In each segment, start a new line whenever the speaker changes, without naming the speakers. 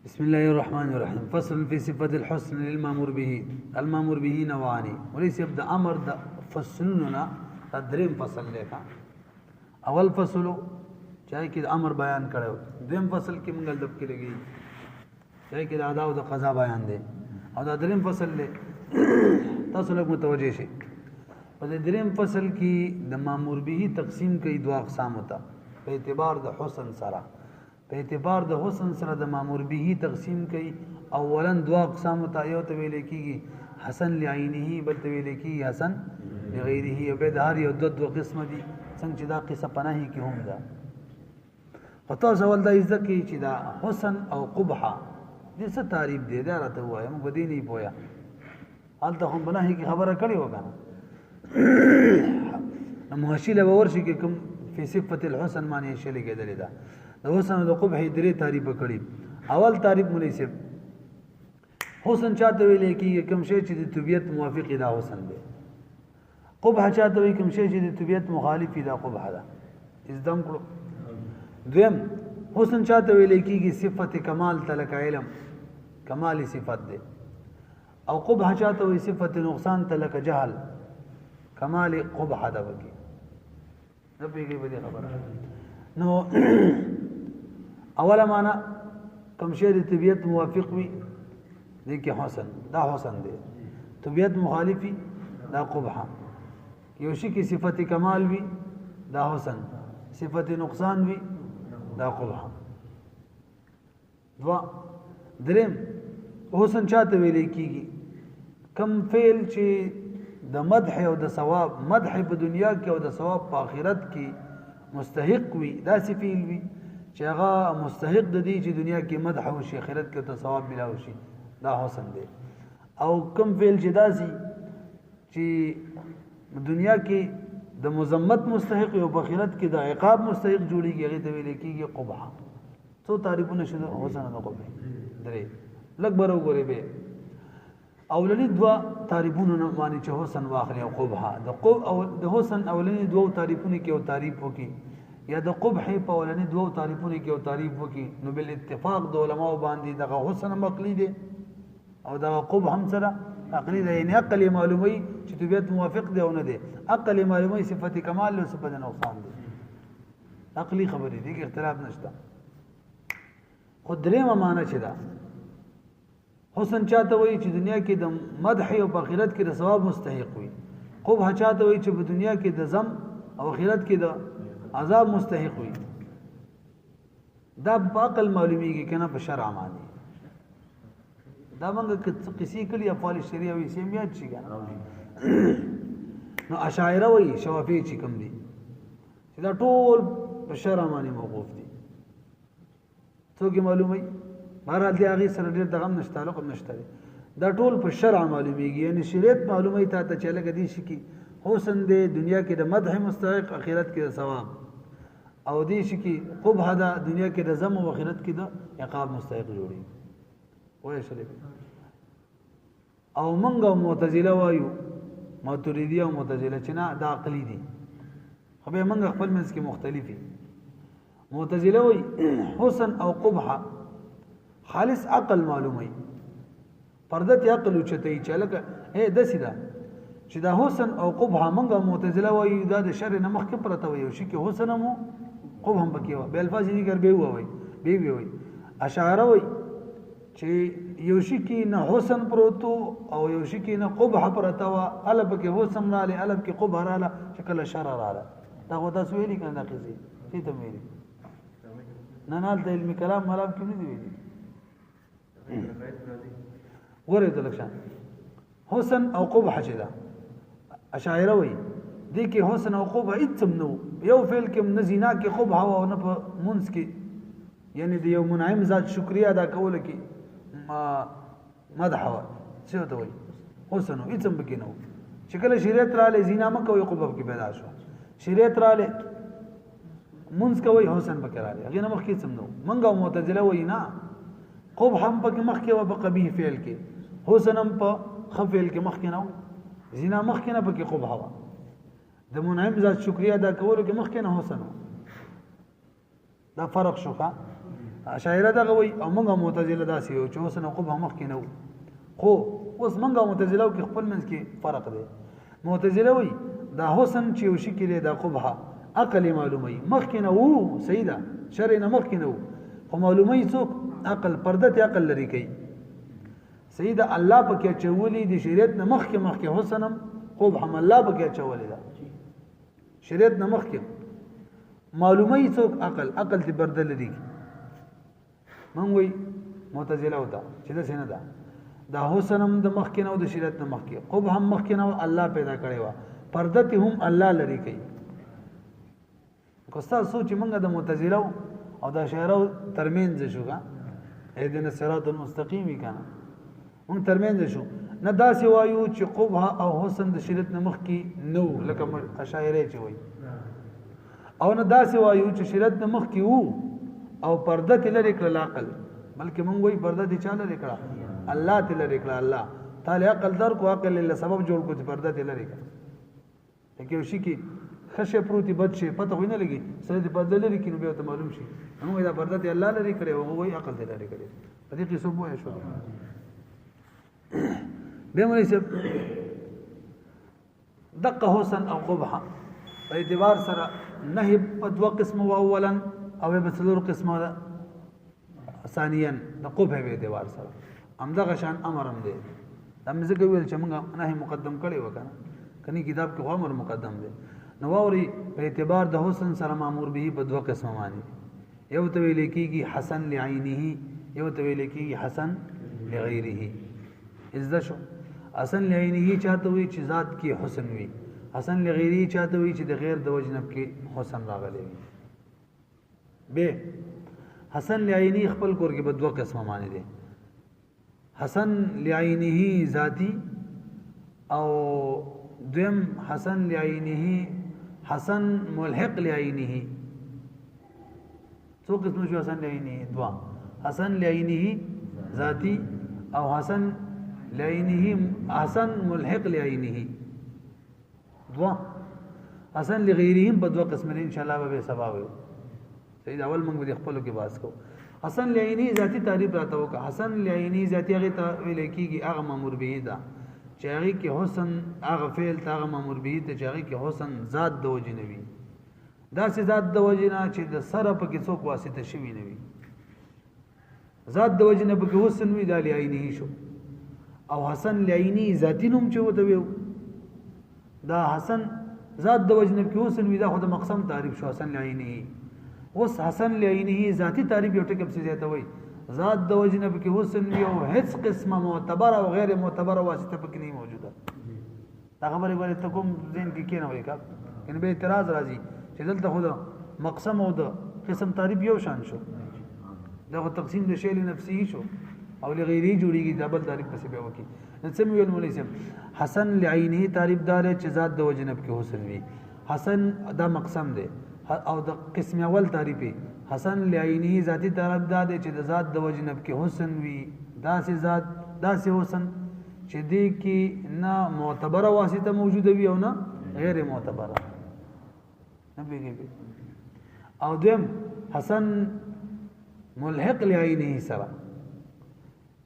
بسم الله الرحمن الرحيم. فصل في صفة الحسن للمامور به. المامور به نوعان وليس يبدا امر د فصلنا تدریم فصل لیکا. اول فصل چاہے کہ امر بیان کړو، دیم فصل کې موږ دب کې لګي چاہے کہ ادا او د قضا بیان دی، او دا دریم فصل له تاسو له متوجه شي. په دریم فصل کې د مامور به تقسیم کوي دوه اقسام ہوتا په اعتبار د حسن سره. په اعتبار د حسن سره د مامور به تقسیم کوي. اولا دوه اقسام ته یو ته ویل کیږي حسن لعینه، بل ته ویل کیږي حسن لغیره. او به د هر یو دوه قسم دي، څنګه چې دا قصه پناهي کې هم ده. پتہ ځول دا عزت کې چې دا حسن او قبحه دې څه تعریف دی دا راته وایم، بدی نه پویا حالته هم پناهي کې خبره کړې وکنه. نو مهشله ورشي کې کوم په صفت الحسن معنی شلې کېدلې ده. د حسن او د قبح درې تعریف کړي. اول تعریف مناسب حسن چاته ویل کېږي کوم شی چې د طبيعت موافق دا حسن دی. قبح چاته ویل کوم شی چې د طبيعت مخالف دا قبح ده. ازدم کړو. دویم حسن چاته ویل کېږي صفت کمال تلک علم، کمال صفت ده. او قبح چاته ویل صفت نقصان تلک جهل، کمال قبح ده وکي. نه پیږي به خبره. نو اوله معنا کوم شی د طبيعت موافق وي دي کې حسن، دا حسن دی. طبيعت مخالفي دا قبح. یو شی کې صفت کمال وي دا حسن، صفت نقصان وي دا قبح. دوا دریم حسن چاته ویل کیږي کم فعل چې د مدح او د ثواب، مدح په دنیا کې او د ثواب په آخرت کې مستحق وي، دا فعل وي چې هغه مستحق د دې چې دنیا کې مدح او آخرت کې ته ثواب ملاوي شي، دا حسن دی. او کم فعل چې داسي چې دنیا کې د مذمت مستحق او په آخرت کې د عقاب مستحق جوړيږي، هغه ته ویل کېږي قبح. څو تعریفونه شته حسن او قبح درې لګ برو غوري به. اولنی دوا تعریفونه معنی چې حسن واخلي او قبح. د حسن اولنی دوه تعریفونه کې او تعریف وکي، یا د قبح په اولنی دوه تعریفونه کې او تعریف وکي، نو بل اتفاق د علماء باندې د حسن عقلی دي او د قبح هم سره عقلی دي. یعنی عقلی معلومي چې طبيعت موافق دی او نه دی، عقلی معلومي صفت کمال او صفت نقصان دي. عقلی خبرې دي کې اختلاف نشته. خو درېمه معنی چې دا حسن چاته وي چې دنیا کې د مدح او په آخرت کې د ثواب مستحق وي. قبح چاته وي چې په دنیا کې د ذم او آخرت کې د عذاب مستحق وي. دا په عقل معلومیږي کنه په شرع باندې. دا موږ قصې کړي افعال شریعه وي سیمیات شي کنه. نو اشاعره وي شوافی چې کوم دي چې دا ټول په شرع باندې موقوف دي. څوک معلومي بهرحال دی هغه سره ډېر دغه نشته، تعلق نشته. دا ټول په شرع معلومیږي، یعنی شریعت معلومه ته ته چلګ دي شي کی حسن دی دنیا کې د مدح مستحق، آخرت کې د ثواب، او دې شي کی قبح دا دنیا کې د ذم او آخرت کې د عقاب مستحق جوړي. وای شریف او منګه معتزله وایو، ماتوریدی او معتزله چې نه دا عقلی دي، خو به منګه خپل منځ کې مختلفي. معتزله وای حسن او قبح خالص عقل معلومي، پردت عقل چته چې لکه د سیدا چې دا حسن او قبح منګه معتزله وایي دا د شر نه مخکې پرته وي، او شي کې حسن مو قبح هم پکې و به الفاظ ذکر به وي به وي. اشاعره وایي چې یو شي کې نه حسن پروتو او یو شي کې نه قبح پرته و، الف کې حسن رااله الف کې قبح رااله، شکل شر رااله. دا خو تاسو ویلي کنه دا قصې څه ته ویلي نه نه د علم کلام ملام کې نه دی ویلي. ورته لکشان حسن او قبح چې دا اشاعره وي دي کې حسن او قبح اتم نو یو فعل کې نه زینا کې قبح او نه په منس کې، یعنی د یو منعم ذات شکریا ادا کول کې مدح وا څه ته وي حسن او اتم بګې نو. چې کله شریعت را لې زینا مکه او قبح کې پیدا شو، شریعت را لې منس کوي حسن بکې را لې هغه نه مخ کې څم نو. منګه معتزله وي نه قبح هم پکې مخ کې او په قبیح فعل کې، حسن هم په خفعل کې مخ کې نه، زنا مخ کې نه پکې قبح وا، د منعم ذات شکریا ادا کولو کې مخ کې نه حسن. دا فرق شو ښا اشاعره دا وای او موږ معتزله دا سیو چې حسن او قبح مخ کې نه خو اوس موږ معتزله کې خپل منځ کې فرق دی معتزله وای دا حسن چې یو شي کې دا قبح عقل معلومي مخ کې نه وو سیدا شرع نه مخ کې نه وو خو معلومي څوک عقل پرده عقل لري کوي سیدا الله پکې چولې دي شریعت نه مخ کې حسنم قبح هم الله پکې چولې دا شریعت نه مخ کې معلومي څوک عقل دې پرده لري مونږ وي معتزله وتا چې دا څنګه دا حسنم د مخ کې نه د شریعت نه مخ کې قبح هم مخ کې نه الله پیدا کړی و پرده هم الله لري کوي کوستا سوچ مونږ د معتزله او د اشاعره ترمنځ شوګه اذن الصراط المستقیم کنه مونږ ترمنځ شو نه داسې وایو چې قبح او حسن د شریعت نه مخ کې نو لکه اشاعره چې وایي او نه داسې وایو چې شریعت نه مخ کې وو او پرده لري کړل عقل بلکې مونږ وایو پرده دي چا لري کړه الله لري کړه الله تعالی عقل در کو عقل له سبب جوړ کو چې پرده لري کړه کې شي کې خشه پروتي بد شي پته وینه لګي سره دې پرده لري کینو به ته معلوم شي موږ دا پرده الله لري کړي او وایي عقل لري کړي په دې کې څه وایي شو به مې سب دقه حسن او قبح په اعتبار سره نهي په دوه قسم او اولا او په څلور قسمه ثانيا د قبح په اعتبار سره همدغه شان امر هم دی هم ځکه ویل چې موږ نهي مقدم کړي وکنه کني کتاب کې امر مقدم دی نو ووري په اعتبار د حسن سره مامور به په دوه قسمه معنی یو ته ویل کېږي حسن لعینه یو ته ویل کېږي حسن لغیره ازدا شو حسن لعینه چاته وي چې ذات کې حسن وي حسن لغیره چاته وي چې د غیر د وجنب کې حسن راغلی وي به حسن لعینه خپل کور کې په دوه قسمه معنی دي حسن لعینه ذاتی او دویم حسن لعینه حسن ملحق لعینه څو قسم شو حسن لعینه دوا حسن لعینه ذاتی او حسن لعینه حسن ملحق لعینه دوا حسن لغیرهم په دوه قسم ان شاء الله به سبب وي سید اول موږ د خپل کې باس کو حسن لعینه ذاتی تعریف راته وک حسن لعینه ذاتی هغه ته ویل کیږي هغه مامور به ده چې هغه کې حسن هغه فعل هغه مامور به ته چې هغه کې حسن ذات د وجنوي دا سي ذات د وجنا چې د سره په کې څوک واسطه شوی نه وي ذات د وجنه په کې حسن وی د لعینه شو او حسن لعینه ذاتی نوم چې وته وي دا حسن ذات د وجنه کې حسن وی دا خو د مقسم تعریف شو حسن لعینه اوس حسن لعینه ذاتی تعریف یو ټکی په زیاته وي ذات د وجنه کې حسن وی او هیڅ قسمه معتبر او غیر معتبر واسطه پکې نه موجوده دا خبره غواړي ته کوم ذهن کې کینه وای کا کنه به اعتراض راځي چې دلته خو مقسم او د قسم تعریف یو شان شو دا تقسیم د شی نفسي شو او لغیری جوړیږي دبل تعریف پسې به وکی نسم ویل مولوی صاحب حسن لعینه تعریف دار چې ذات د وجنه کې حسن وی حسن دا مقسم دی او د قسم اول تعریفي حسن لعینه ذاتی تعریف دا دی چې د ذات د وجنه کې حسن وی داسې ذات داسې حسن چې دې کې نه معتبره واسطه موجوده وي او نه غیر معتبره نه بيږي او دیم حسن ملحق لعینه سره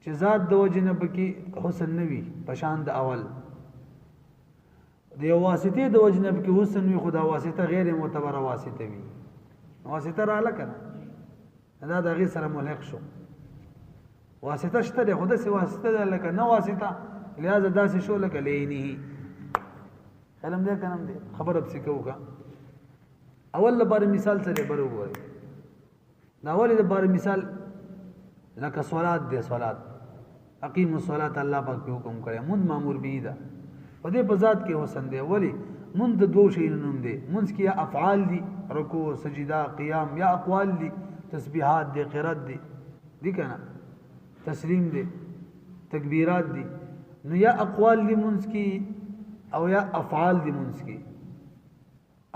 چې ذات د وجنه کې حسن نوي پشان د اول د یو واسطه د وجنه کې حسن وي خدا واسطه غیر معتبره واسطه وي واسطه را لکنه دا د غیر سره ملحق شو واسطه شته د خدا سي واسطه ده لکه نه واسطه لہذا داسې شو لکه لینه کلم دې کنم دې خبر اب سکوګه اول لپاره مثال سره برو وای دا اول لپاره مثال لکه صلات دې صلات اقیم الصلاه الله پاک په حکم کړی مون مامور بي ده په دې په ذات کې حسن دی ولی مون د دوه شیونو نوم دی مونږ کې افعال دي رکوع سجدا قیام یا اقوال دي تسبیحات دي قرات دي کنه تسلیم دي تکبیرات دي نو یا اقوال دي مونږ کې او یا افعال دي مونږ کې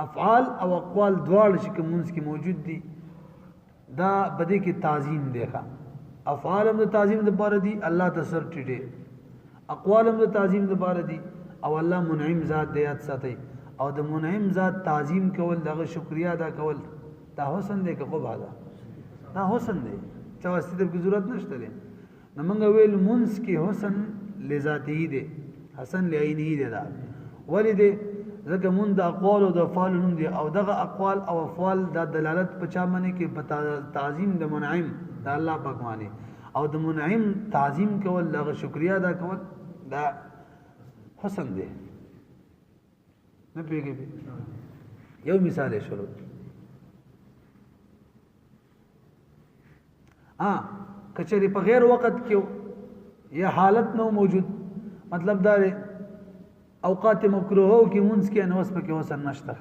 افعال او اقوال دواړه چې مونږ کې موجود دي دا بده کې تعظیم دی ښا افعال هم د تعظیم لپاره دي الله تسر ټیټه اقوال هم د تعظیم لپاره دي او الله منعم ذات دی یاد ساتي او د منعم ذات تعظیم کول دغه شکریا ادا کول دا حسن دی که قبح دا حسن دی چا واسطه کې ضرورت نشته دی نو موږ ویل منس کې حسن لذاته دی حسن لعینه دی دا ولی دی ځکه مون د اقوال او د افعال نوم دی او دغه اقوال او افعال د دلالت په چا باندې کې په تعظیم د منعم د الله پاک باندې او د منعم تعظیم کول دغه شکریا ادا کول دا حسن دی نه پیږي یو مثال شروع کچری په غیر وخت کې یا حالت نو موجود مطلب دا دی اوقات مکروه کې مونږ کې انوس پکې حسن نشته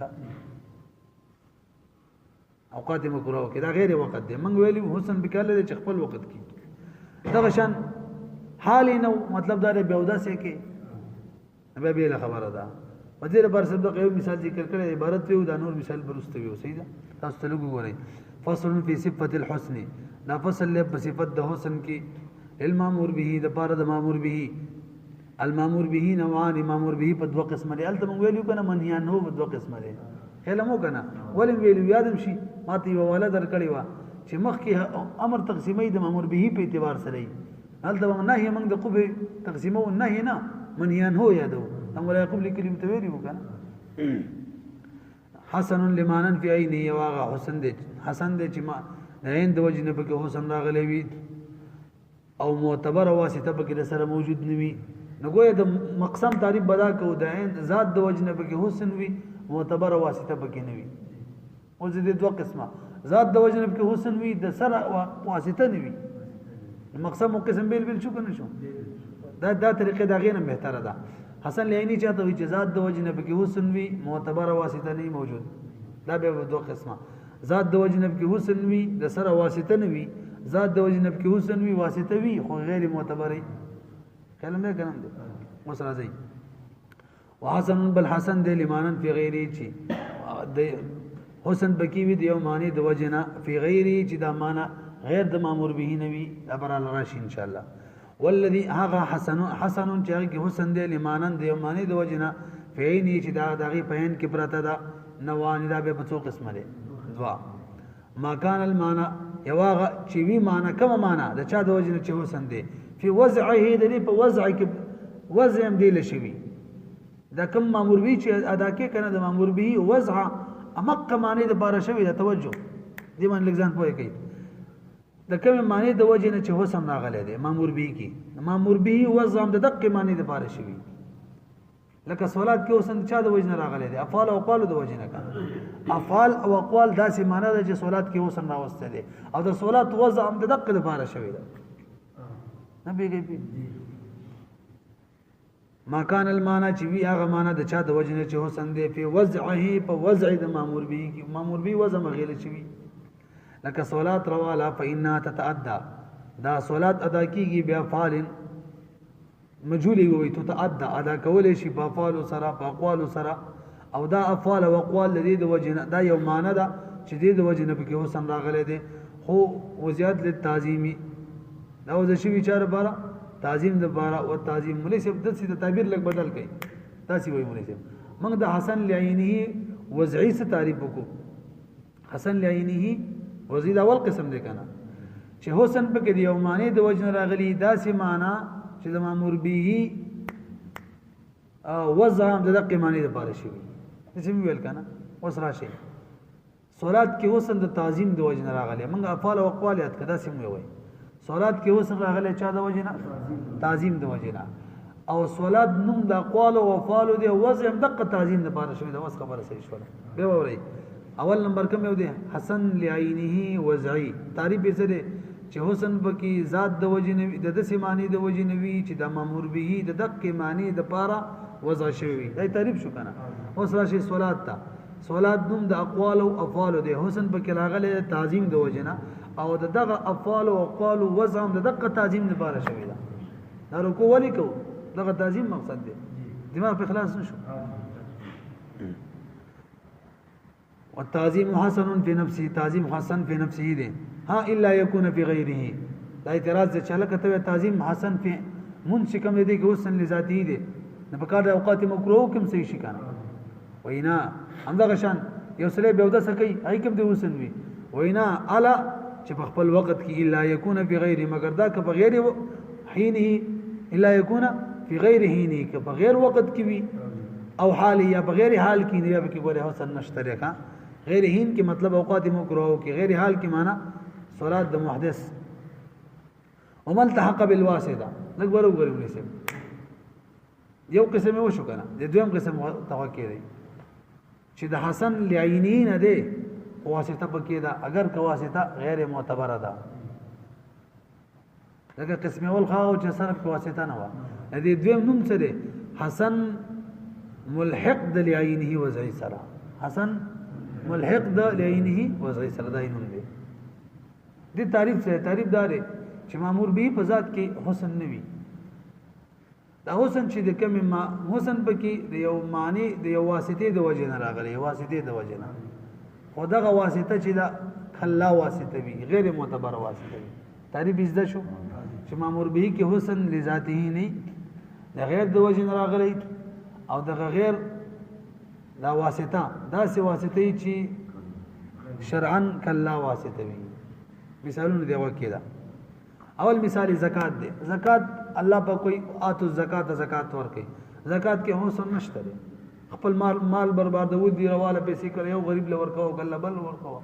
اوقات مکروه کې دا غیر وخت دی موږ ویلو حسن بکاله دی چې خپل وخت کې دغه شان حال نو مطلب دا دی بیودا سه کې به به خبره ده وزیر پر سبد یو مثال ذکر کړی عبارت ویو دا نور مثال برسته ویو صحیح ده تاسو ته وګورئ فصل فی صفه الحسن دا فصل له صفت د حسن کې المامور به د پاره د مامور به المامور به نوعان مامور به په دوه قسمه دي الته مونږ ویلو کنه منهیان هو په دوه قسمه دي خلمو کنه ولې ویلو یادم شي ماته یو والا درکړی و چې مخکې امر تقسیمې د مامور به په اعتبار سره الته نهي موږ د قبه تقسیمو نهي نه منهیان هو یادو هم ولا قبل کلمه ویلو کنه حسن لمانن فی عینه واغه حسن دي حسن دي چې ما عین د وجنه په حسن راغلی وي او معتبر واسطه په کې سره موجود نوي نګویا د مقسم تعریف بدا کو د عین ذات د وجنه په کې حسن وي معتبر واسطه په کې نوي او دې دوه قسمه ذات د وجنه په کې حسن وي د سره واسطه نوي مقسم او قسم بیل بیل شو کنه شو دا طریقې دا غینه بهتره ده حسن لعینی چاته وي چې ذات د وجنه په کې حسن وي معتبر واسطه نه موجود دا به دوه قسمه ذات د وجنه په کې حسن وي د سره واسطه نه وي ذات د وجنه په کې حسن وي واسطه وي خو غیر معتبري کلمه کنه اوس راځي وحسن بل حسن د لمانن فی غیره چی د حسن بکی وی د یو معنی د وجنه فی غیره چې دا معنی غیر د مامور به نه وي ابرال راشي ان شاء الله والذي هغه حسن چې هغه حسن د لمانن د یو معنی د وجنه فعینی چې دا دغه پهن کې پراته ده نوانی دا به په څو قسمه ده دوا ما کان المعنى یواغه چې وی معنی کوم معنی د چا د وجنه چې حسن ده فی وضعه د په وضع کې وضع هم دی لشي دا کوم مامور وی چې ادا کې کنه د مامور به وضع امق معنی د بار شوی د توجه دی باندې لګزان پوهه کوي د کوم معنی د وجه نه چې حسن راغلی دی مامور به کې مامور به وضع هم د دقه معنی د بار شوی لکه صلات کې حسن چا د وجه نه راغلی دی افعال او اقوال د وجه نه کنه افعال او اقوال داسې معنی ده چې صلات کې حسن راوسته دي او د صلات وضع هم د دقه د بار شوی دی نبی ما کان المعنى چې وی هغه معنی د چا د وجنه چې حسن دی په وضعه په وضع د مامور به کې مامور به وضع مغیله چوي لکه صلات روالا فإنها تتعدى دا صلات ادا کیږي بیا فعال مجهول وي تتعدى ادا کول شي په افعال سره په اقوال سره او دا افعال او اقوال د وجنه دا یو معنی ده چې د وجنه په کې حسن راغلی دی خو وزیات للتعظیمی دا د شی ਵਿਚار بارا تعظیم د بارا او تعظیم مولوی صاحب د سید تعبیر لګ بدل کړي تاسو وایي مولوی صاحب موږ د حسن لعینه وضعی سے تعریف وکړو حسن لعینه وضعی د اول قسم دی کنه چې حسن په کې دی یو معنی د وجن راغلی داسې معنی چې د مامور به وضع هم د دقه معنی د بارا شي چې ویل کنه اوس راشي صلات کې حسن د تعظیم د وجن راغلی موږ افعال او اقوال یاد کدا سم وي صلات کې وسه راغله چا د وجنه تعظیم د وجنه او صلات نوم د اقوال او افعال دی وزن دقه تعظیم د بار شوی د وس خبره صحیح شوه به وری اول نمبر کوم یو دی حسن لعینه وضعی تعریف یې څه دی چې حسن بکی ذات د وجنه د دسه معنی د وجنه وی چې د مامور به د دقه معنی د پاره وضع شوی دا تعریف شو کنه اوس راشي صلات تا صلات نوم د اقوال او افعال دی حسن بکی راغله تعظیم د وجنه او دغه افعال او اقوال وضع هم دغه تعظیم لپاره شوی دا دا رکوع ولیکو دغه تعظیم مقصد دی دماغ په خلاص نشو والتعظیم حسن فی نفسه تعظیم حسن فی نفسه دی ها الا يكون في غیره دا اعتراض چې لکه تعظیم حسن فی منشکم دی کې حسن لذاتی دی نه په کار اوقات مکروه کوم صحیح شي کنه وینا همدغه شان یو سړی به ودا سکی هی کوم دی حسن وی وینا الا چې په خپل وخت کې الا یکون فی غیر مگر دا که بغیر حینه الا یکون فی غیر حینه که بغیر وخت کې وي او حال یا بغیر حال کې نه به کې ګوره حسن نشته کا غیر حین کې مطلب اوقات مکروه کې غیر حال کې معنی صلات د محدث ومن تحق بالواسطه لګ ورو ورو سم یو قسم وشو کنه د دویم قسم توقع دی چې د حسن لعینی نه دی واسطه پکې ده اگر که واسطه غیر معتبره ده لکه قسم اول خاو چې صرف واسطه نه و د دویم نوم څه دی حسن ملحق د لعینه وضعی سره حسن ملحق د لعینه وضعی سره دا نوم دی د تعریف سره تعریف دار چې مامور به په ذات کې حسن نوي دا حسن چې د کوم ما حسن پکې د یو معنی د یو واسطه د وجه نه راغلی واسطه د وجه نه خدغه واسطه چې دا کلا واسطه وي غیر معتبر واسطه وي تعریف زده شو چې مامور به کې حسن لذاته نه د غیر د وجه نه راغلی او د غیر دا واسطه دا سي واسطه چې شرعا کلا واسطه وي مثالونه دی وکیدا اول مثال زکات دی زکات الله په کوئی اتو زکات زکات ورکي زکات کې حسن نشته دی خپل مال بربادول دی رواله پیسې کړي یو غریب لور کاو کله بل ورکاو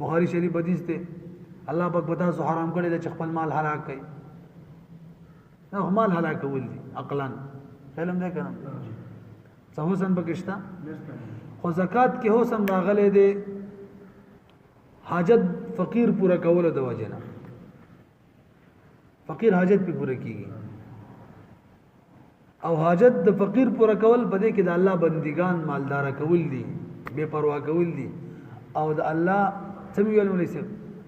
بخاری شریف حدیث ته الله پاک پتا سو حرام کړي چې خپل مال هلاک کړي نو مال هلاک کول دي عقلان علم دې کړم څه حسن بکشتا خو زکات کې حسن راغله دی حاجت فقیر پورا کول د وجنه فقیر حاجت په پوره کیږي او حاجت د فقیر پوره کول بده کې د الله بندگان مالدار کول دي بے پروا کول دي او د الله سمویل ولې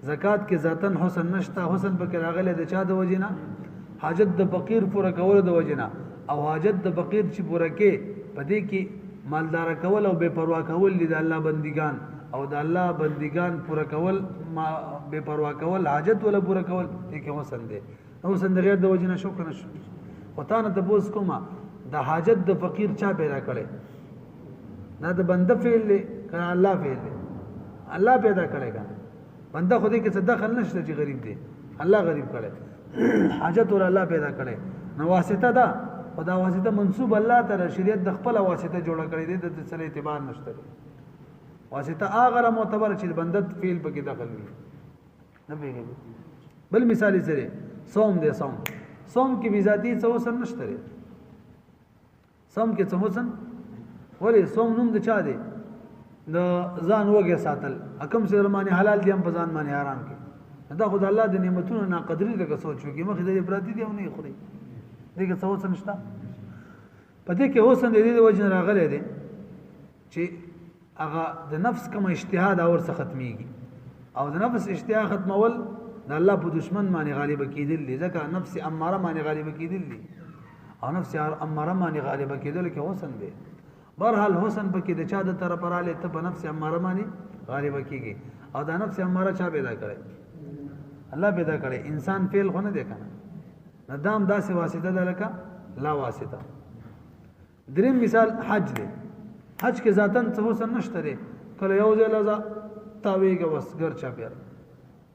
زکات کې ذاتن حسن نشته حسن په کې راغله د چا د وجنه حاجت د فقیر پوره کول د وجنه او حاجت د فقیر چې پوره کې بده کې مالدار کول او بے پروا کول دي د الله بندگان او د الله بندگان پوره کول بے پروا کول حاجت ولا پوره کول دې کې حسن دي حسن د غیر د وجنه شو کنه شو وتا نه تبوس کومه د حاجت د فقیر چا پیدا کړي دا د بنده فعل دی کنه الله فعل دی الله پیدا کړي کنه بنده خو دې کې څه دخل نشته چې غریب دی الله غریب کړي حاجت ور الله پیدا کړي نو واسطه دا خدا واسطه منسوب الله تعالی شریعت د خپل واسطه جوړه کړي دي د سره اعتبار نشته واسطه هغه معتبر چې بنده فعل پکې دخل وي نه پیږي بل مثال سره صوم دے صوم کې بذاتی څه حسن نشته لري صوم کې څه حسن ولی صوم نوم د چا دی د ځان وګه ساتل حکم سره معنی حلال دي هم په ځان معنی حرام کې دا خدای الله د نعمتونو ناقدری دغه سوچو کې مخې د افراطی دی او نه خوري دغه څه حسن نشته پدې کې حسن دې د وجه راغلی دی چې هغه د نفس کوم اجتهاد اور څخه ختميږي او د نفس اجتهاد ختمول د الله په دشمن باندې غالب کېدل دي ځکه نفس اماره باندې غالب کېدل دي او نفس اماره باندې غالب کېدل کې حسن دی برحال حسن پکې د چا د طرف رااله ته په نفس اماره باندې غالب کېږي او دا نفس اماره چا پیدا کړي الله پیدا کړي انسان فعل خو نه دی کنه ندام داسې واسطه ده لکه لا واسطه دریم مثال حج دی حج کې ذاتن څه حسن نشته دی کله یو ځای لزا تاویږي وسګر چا پیر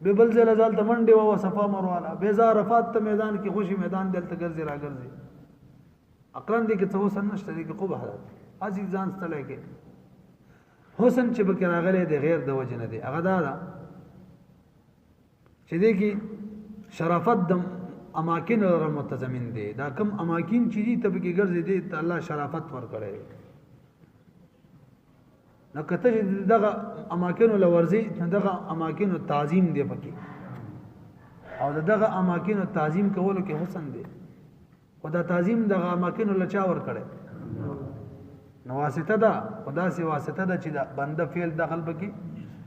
به بل ځل ځل ته منډه او صفا مرواله به زارفات ته میدان کې خوشي میدان دلته ګرځي را ګرځي اقران دي کې څه حسن نشته دي کې قبح حالت ازي ځان ستل کې حسن چې به راغله د غیر د وجه نه دي هغه دا چې دي کې شرافت د اماکن لپاره متضمن دي دا کم اماکن چې دي تب کې ګرځي دي ته الله شرافت ور کړی نو کته دغه اماکن لورزي دغه اماکن تعظیم دی پکې او دغه اماکن تعظیم کولو کې حسن دی خدا تعظیم دغه اماکن لچا ور کړي نو واسطه ده خدا سي واسطه ده چې دا بنده فعل دخل پکې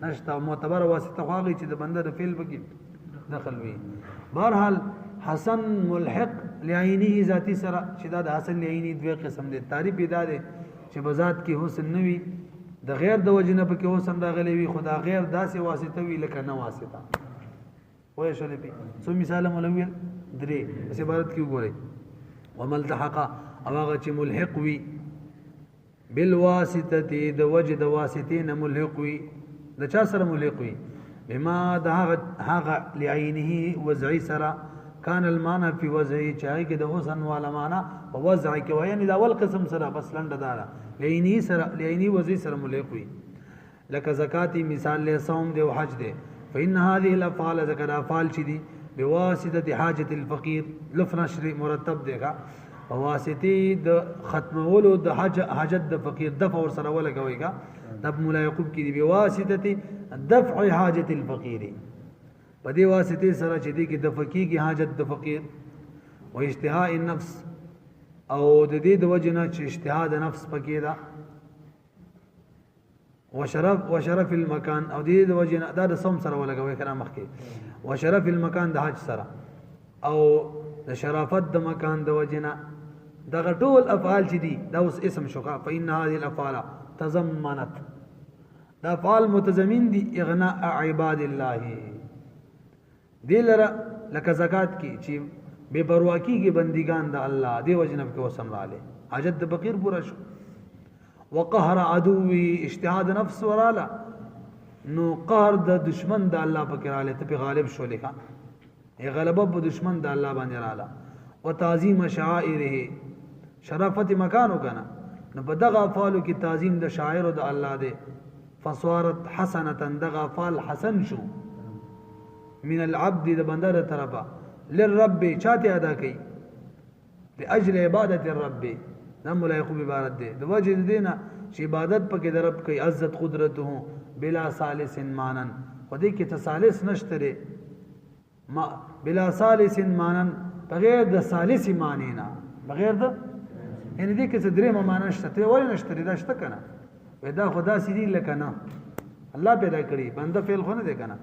نشته معتبر واسطه خواږي چې د بنده د فعل پکې دخل وي بهرحال حسن ملحق لعینه ذاتی سره چې دا د حسن لعینه دوه قسم دي تعریف ادا دي چې بذات کې حسن نوي د غیر د وجنه پکې حسن راغلی وي خدا غیر داسې واسطه وی لکه نه واسطه وای شلې په څو مثال مولوی درې اس عبارت کې وګورئ ومل تحق او هغه چې ملحق وي بالواسطه د وجه د واسطې نه ملحق وي د چا سره ملحق وي بما هغه لعینه وضعی سره کان المعنى فی وضعی چاہی که د حسن والا معنی په وضع کې وای یعنی د اول قسم سره بس لنډه دارا لعینه وضعی سره ملحق وي لکه زکاتی مثال له صوم دی او حج دی فإن هذه الافعال ذکر افعال چي دي بواسطه حاجت الفقير لف نشر مرتب دیگا بواسطه د ختمولو د حاجت د فقیر دفع ور سره ولګويګا تب مولا یعقوب کی دی بواسطه دفع حاجت الفقير په دې واسطه سره چې دی کی دفع کیږي حاجت د فقیر او اشتهاء النفس او د دې د وجنه چې اشتهاء د نفس پکې دا وشرف المکان او دې د وجنه دا د صوم سره ولګوي کنه مخکې وشرف المکان د حج سره او د شرافت د مکان د وجنه دغه ټول افعال چې دي دا اوس اسم شوکا فإن هذه الافعال تضمنت دا افعال متضمن دي اغناء عباد الله دلره لکه زکات کی چې بے پروا کیږي بندگان د الله دی وجنب کې وسم رااله حاجت د فقیر پورا شو وقهر عدوی اجتهاد نفس ورالا نو قهر د دشمن د الله په کراله ته په غالب شو لیکا ای غلبه په دشمن د الله باندې رااله وتعظیم شعائره شرافت مکانو کنه نو په دغه افعالو کې تعظیم د شاعر د الله دی فصارت حسنه دغه افعال حسن شو من العبد د بنده طرفه للرب چاته ادا کوي لاجل عبادت الرب نم لا يقوم عبادت دي د وجه دینه چې عبادت پکې د رب کوي عزت قدرته بلا ثالث مانن خدای کې تصالث نشته ما بلا ثالث مانن بغیر د ثالث معنی نه بغیر د یعنی دې کې څه درې معنی نشته ته ولې نشته دا شته کنه ودا خدا سړي لکنه الله پیدا کړی بنده فعل خو نه دی کنه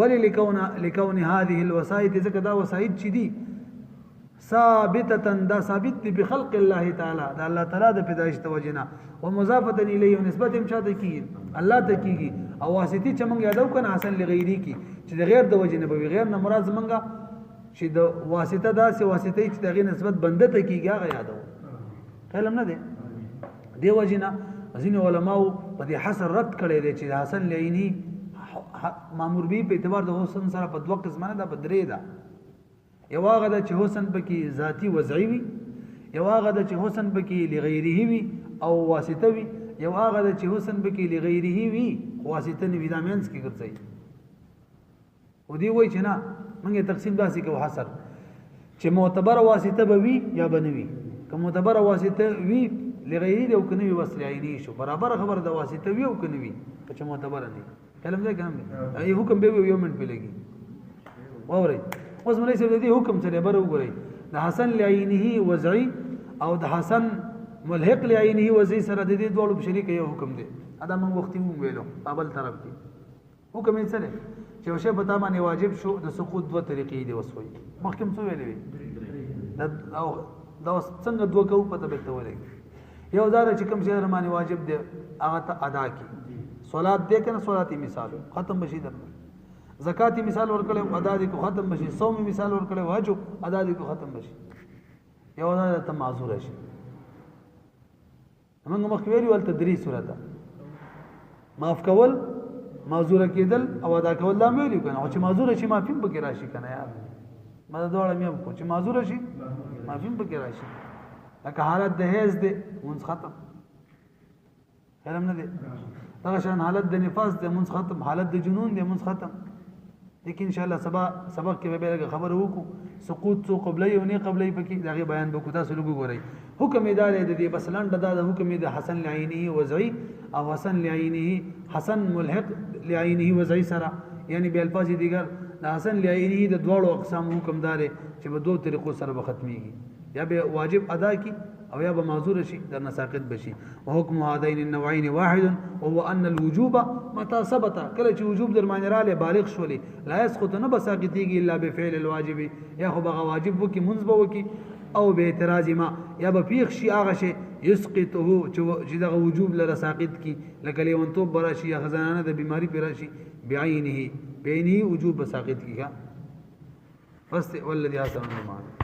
ولی لکون هذه الوسائط ذکر دا وسائط چي دي ثابته دا ثابت دي بخلق الله تعالی دا الله تعالی د پیدایش توجنا ومضافه الیه نسبت هم چاته کی الله ته کیږي او واسطي چې موږ یادو کنه اصل لغیری کی چې د غیر د وجنه به غیر نه مراد زمونږه چې د واسطه دا سه واسطه چې دغه نسبت بنده ته کیږي هغه یادو کلم نه دی دی وجنه ځین علماء په دې حسن رد کړي دي چې حسن لعینی مامور به په اعتبار د حسن سره په دوه قسمه ده په درې ده یو هغه د چې حسن پکې ذاتی وضعي وي یو هغه د چې حسن پکې لغیره وي او واسطه وي یو هغه د چې حسن پکې لغیره وي واسطه نه وي دا مینس کې ګرځي او دی وای چې نه موږ تقسیم داسې کوو حسن چې معتبر واسطه به وي یا بنوي که معتبر واسطه وي لغیره او کني وصل عیني شو برابر خبر د واسطه وي او کني وي چې معتبر نه کلم ده کلم ده ای حکم به یو منټ په لګي اوري اوس ملي سره دې حکم سره بر وګورئ د حسن لعینه وضعي او د حسن ملحق لعینه وضعي سره د دې دوه په شریک یو حکم دی ادا موږ وختي ویلو قبل طرف کې حکم یې سره چې وشه پتا باندې واجب شو د سقوط دوه طریقې دی وسوي مخکم څه ویلې او دا څنګه دوه کو پته به ته ولګي یو دا چې کوم شی باندې واجب دی هغه ادا کی صلات دې کنه صلاتی مثال ختم بشي درنه زکاتی مثال ورکړل ادا دې کو ختم بشي صوم مثال ورکړل حج ادا دې کو ختم بشي یو دا ته معذور شي موږ مخکې ول تدریس ورته معاف کول معذور کېدل او ادا کول دا مې ویل کنه او چې معذور شي معافي به کې راشي کنه یار ما دا ډول مې کو چې معذور شي معافي به کې راشي لکه حالت د هیڅ دې مونږ ختم علم نه دي دا شان حالت د نفاس د مونږ ختم حالت د جنون د مونږ ختم لیکن ان شاء الله سبق کې به لږ خبر وکړو سقوط سو قبلي او نه قبلي پکې دا بیان وکړو تاسو لږ ګورئ حکم ادارې د دې بس لاند دا د حکم د حسن لعینه وضعي او حسن لعینه حسن ملحق لعینه وضعي سره یعنی به الفاظ دیگر د حسن لعینه د دوړو اقسام حکم دار چې په دوه طریقو سره به ختميږي یا به واجب ادا کی او یا به معذور شي در نساقط بشي وحكم هذين النوعين واحد وهو ان الوجوب متى ثبت کله چې وجوب در معنی رااله بالغ شولي لا يسقط نه بساقطيږي الا بفعل الواجب یا خو به واجب وکي منځ وکي او به اعتراض ما یا به پیښ شي هغه شي يسقطه چې دغه وجوب لره ساقط کی لکه لیون تو براشي یا خزانه د بیماری پیراشي بعینه وجوب ساقط کیږي بس والذي حسن المعنى